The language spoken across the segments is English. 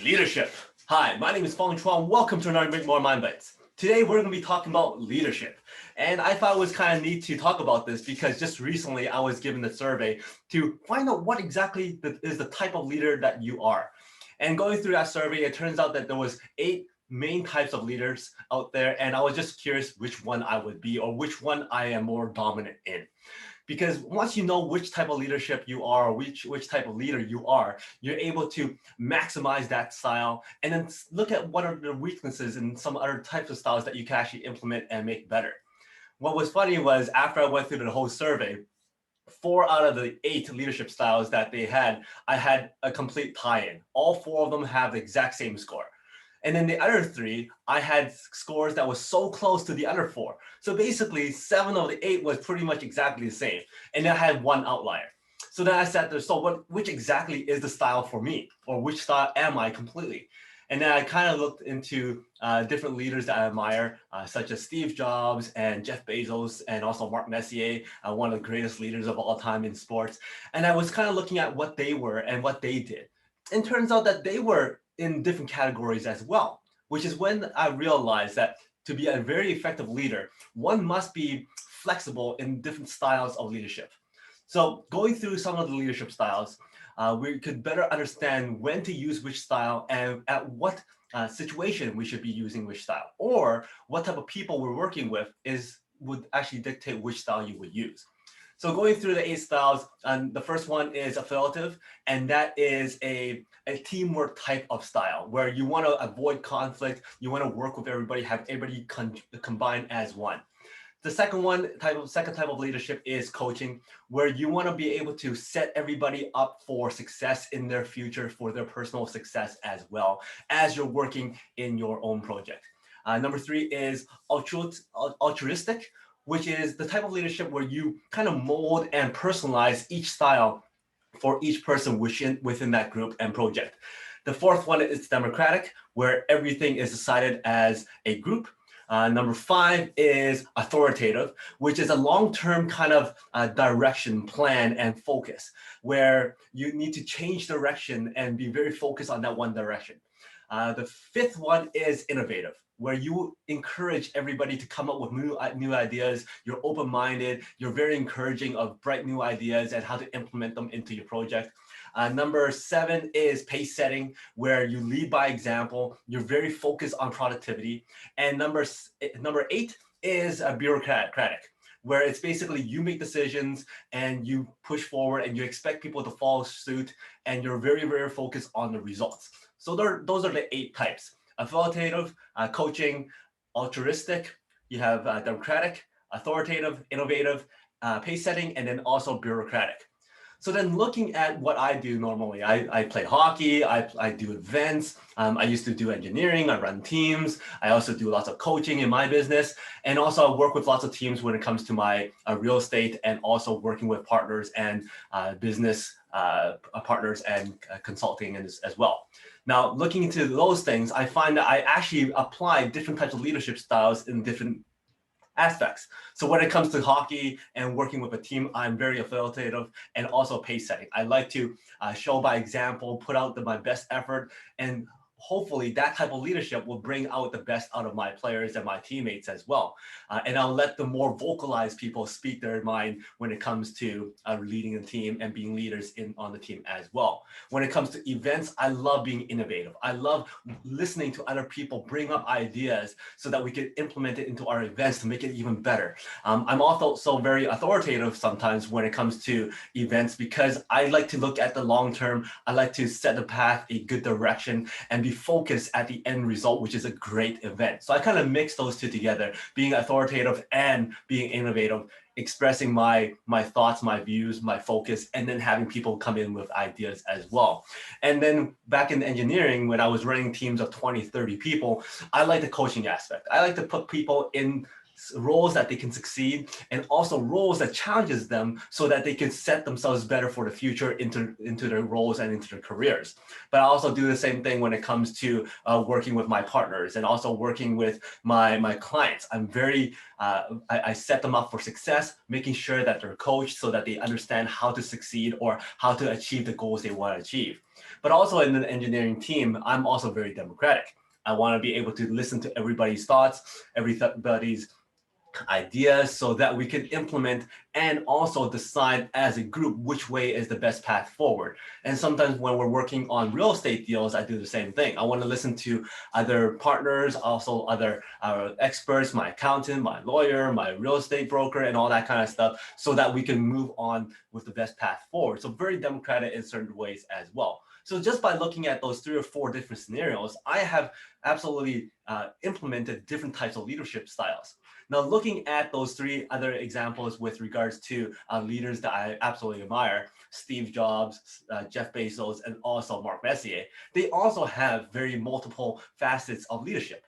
Leadership. Hi, my name is Fong Chuan. Welcome to another Make More Mind Bites. Today we're going to be talking about leadership. And I thought it was kind of neat to talk about this because just recently I was given a survey to find out what exactly is the type of leader that you are. And going through that survey, it turns out that there was 8 main types of leaders out there. And I was just curious which one I would be or which one I am more dominant in. Because once you know which type of leadership you are, or which type of leader you are, you're able to maximize that style and then look at what are the weaknesses in some other types of styles that you can actually implement and make better. What was funny was after I went through the whole survey, 4 out of the 8 leadership styles that they had, I had a complete tie-in. All 4 of them have the exact same score. And then the other 3, I had scores that was so close to the other 4. So basically 7 of the 8 was pretty much exactly the same. And I had one outlier. So then I sat there, so which exactly is the style for me? Or which style am I completely? And then I kind of looked into different leaders that I admire, such as Steve Jobs and Jeff Bezos, and also Mark Messier, one of the greatest leaders of all time in sports. And I was kind of looking at what they were and what they did. And it turns out that they were in different categories as well, which is when I realized that to be a very effective leader, one must be flexible in different styles of leadership. So going through some of the leadership styles, we could better understand when to use which style and at what situation we should be using which style, or what type of people we're working with would actually dictate which style you would use. So going through the 8 styles, the first one is affiliative, and that is a teamwork type of style where you want to avoid conflict, you want to work with everybody, have everybody combine as one. The second type of leadership is coaching, where you want to be able to set everybody up for success in their future, for their personal success as well as you're working in your own project. Number 3 is altruistic, which is the type of leadership where you kind of mold and personalize each style for each person within that group and project. The fourth one is democratic, where everything is decided as a group. Number 5 is authoritative, which is a long-term kind of direction, plan, and focus, where you need to change direction and be very focused on that one direction. The 5th one is innovative, where you encourage everybody to come up with new ideas. You're open-minded. You're very encouraging of bright new ideas and how to implement them into your project. Number 7 is pace setting, where you lead by example. You're very focused on productivity. And number 8 is bureaucratic, where it's basically you make decisions and you push forward and you expect people to follow suit, and you're very, very focused on the results. So those are the 8 types: authoritative, coaching, altruistic, you have democratic, authoritative, innovative, pace setting, and then also bureaucratic. So then looking at what I do normally, I play hockey, I do events, I used to do engineering, I run teams, I also do lots of coaching in my business, and also I work with lots of teams when it comes to my real estate, and also working with partners and business partners and consulting as well. Now, looking into those things, I find that I actually apply different types of leadership styles in different aspects. So when it comes to hockey and working with a team, I'm very authoritative and also pace setting. I like to show by example, put out my best effort, and hopefully that type of leadership will bring out the best out of my players and my teammates as well. And I'll let the more vocalized people speak their mind when it comes to leading a team and being leaders on the team as well. When it comes to events, I love being innovative. I love listening to other people bring up ideas so that we can implement it into our events to make it even better. I'm also very authoritative sometimes when it comes to events, because I like to look at the long term. I like to set the path, a good direction, and be focused at the end result, which is a great event. So I kind of mix those two together, being authoritative and being innovative, expressing my thoughts, my views, my focus, and then having people come in with ideas as well. And then back in engineering, when I was running teams of 20, 30 people, I like the coaching aspect. I like to put people in roles that they can succeed, and also roles that challenges them so that they can set themselves better for the future into their roles and into their careers. But I also do the same thing when it comes to working with my partners and also working with my clients. I'm very, I set them up for success, making sure that they're coached so that they understand how to succeed or how to achieve the goals they want to achieve. But also in the engineering team, I'm also very democratic. I want to be able to listen to everybody's thoughts, everybody's ideas so that we can implement and also decide as a group which way is the best path forward. And sometimes when we're working on real estate deals, I do the same thing. I want to listen to other partners, also other experts, my accountant, my lawyer, my real estate broker, and all that kind of stuff so that we can move on with the best path forward. So very democratic in certain ways as well. So just by looking at those 3 or 4 different scenarios, I have absolutely implemented different types of leadership styles. Now, looking at those 3 other examples with regards to leaders that I absolutely admire, Steve Jobs, Jeff Bezos, and also Mark Messier, they also have very multiple facets of leadership.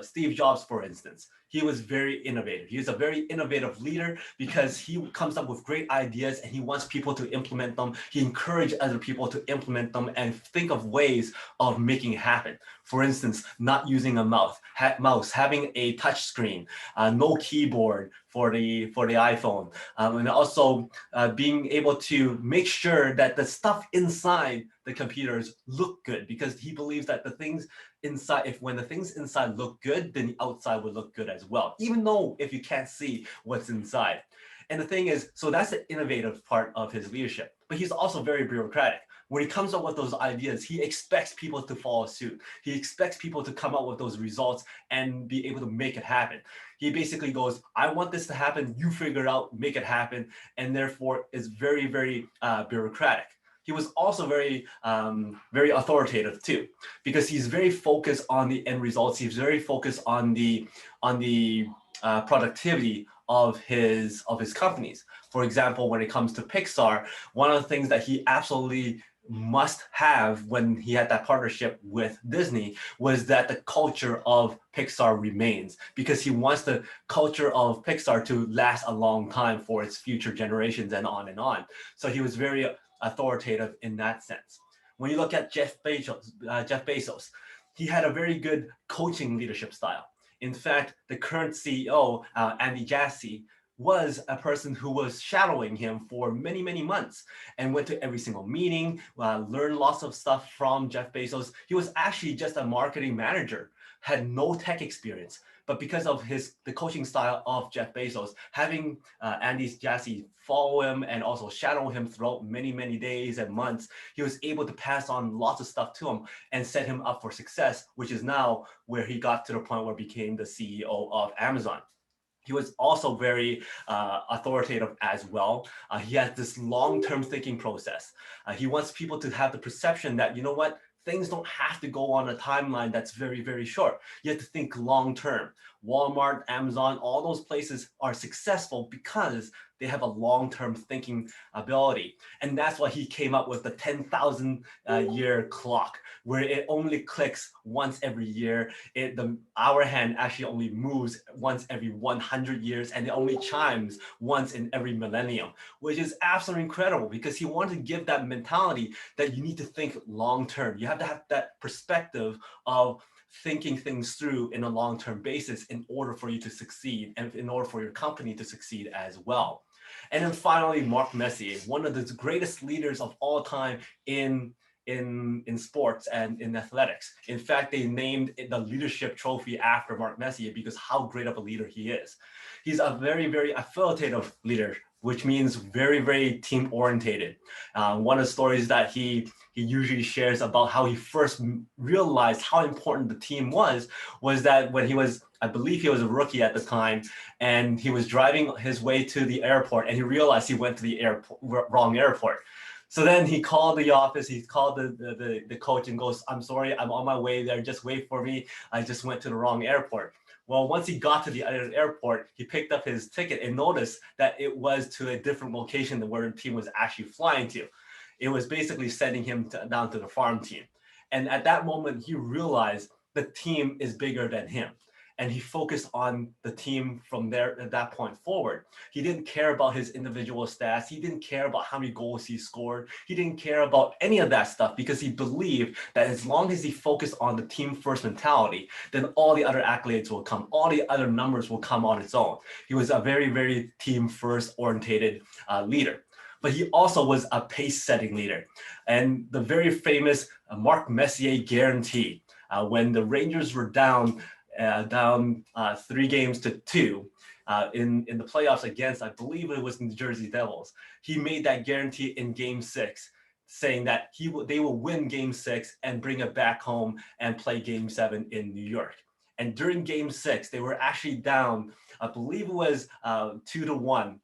Steve Jobs, for instance, he was very innovative. He was a very innovative leader because he comes up with great ideas and he wants people to implement them. He encouraged other people to implement them and think of ways of making it happen. For instance, not using a mouse, having a touch screen, no keyboard for the iPhone, and also being able to make sure that the stuff inside the computers look good, because he believes that the things inside, when the things inside look good, then the outside will look good as well, even though if you can't see what's inside. And the thing is, so that's the innovative part of his leadership, but he's also very bureaucratic. When he comes up with those ideas, he expects people to follow suit. He expects people to come up with those results and be able to make it happen. He basically goes, I want this to happen, you figure it out, make it happen, and therefore is very, very bureaucratic. He was also very, very authoritative too, because he's very focused on the end results. He's very focused on the productivity of his companies. For example, when it comes to Pixar, one of the things that he absolutely must have when he had that partnership with Disney was that the culture of Pixar remains, because he wants the culture of Pixar to last a long time for its future generations and on and on. So he was very authoritative in that sense. When you look at Jeff Bezos, he had a very good coaching leadership style. In fact, the current CEO, Andy Jassy, was a person who was shadowing him for many, many months and went to every single meeting, learned lots of stuff from Jeff Bezos. He was actually just a marketing manager, had no tech experience. But because of the coaching style of Jeff Bezos, having Andy Jassy follow him and also shadow him throughout many, many days and months, he was able to pass on lots of stuff to him and set him up for success, which is now where he got to the point where he became the CEO of Amazon. He was also very authoritative as well. He has this long-term thinking process. He wants people to have the perception that, you know what, things don't have to go on a timeline that's very, very short. You have to think long-term. Walmart, Amazon, all those places are successful because they have a long-term thinking ability. And that's why he came up with the 10,000 year clock, where it only clicks once every year. The hour hand actually only moves once every 100 years, and it only chimes once in every millennium, which is absolutely incredible, because he wanted to give that mentality that you need to think long-term. You have to have that perspective of thinking things through in a long-term basis in order for you to succeed and in order for your company to succeed as well. And then finally, Mark Messier, one of the greatest leaders of all time in sports and in athletics. In fact, they named the leadership trophy after Mark Messier because how great of a leader he is. He's a very, very authoritative leader, which means very, very team orientated. One of the stories that he usually shares about how he first realized how important the team was that when he was, I believe he was a rookie at the time, and he was driving his way to the airport and he realized he went to the wrong airport. So then he called the office, he called the coach and goes, I'm sorry, I'm on my way there, just wait for me. I just went to the wrong airport. Well, once he got to the other airport, he picked up his ticket and noticed that it was to a different location than where the team was actually flying to. It was basically sending him down to the farm team. And at that moment, he realized the team is bigger than him. And he focused on the team from there at that point forward. He didn't care about his individual stats. He didn't care about how many goals he scored. He didn't care about any of that stuff because he believed that as long as he focused on the team first mentality, then all the other accolades will come. All the other numbers will come on its own. He was a very, very team first orientated leader. but he also was a pace-setting leader. And the very famous Mark Messier guarantee, when the Rangers were down 3-2 in the playoffs against, I believe it was the New Jersey Devils, he made that guarantee in Game 6, saying that they will win Game 6 and bring it back home and play Game 7 in New York. And during Game 6, they were actually down, I believe it was 2-1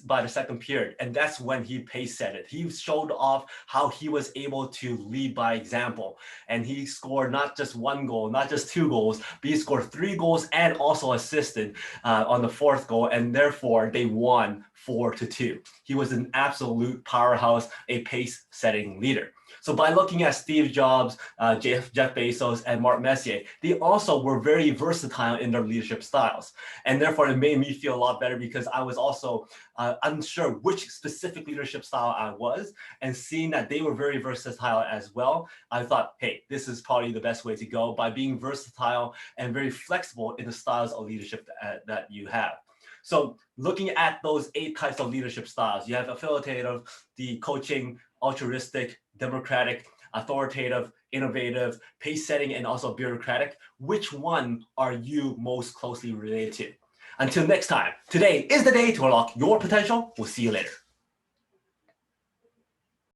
by the second period, and that's when he pace set it. He showed off how he was able to lead by example, and he scored not just 1 goal, not just 2 goals, but he scored 3 goals and also assisted on the 4th goal, and therefore they won 4-2. He was an absolute powerhouse, a pace-setting leader. So by looking at Steve Jobs, Jeff Bezos, and Mark Messier, they also were very versatile in their leadership styles. And therefore, it made me feel a lot better because I was also unsure which specific leadership style I was. And seeing that they were very versatile as well, I thought, hey, this is probably the best way to go by being versatile and very flexible in the styles of leadership that you have. So looking at those 8 types of leadership styles, you have authoritative, the coaching, altruistic, democratic, authoritative, innovative, pace-setting, and also bureaucratic. Which one are you most closely related to? Until next time, today is the day to unlock your potential. We'll see you later.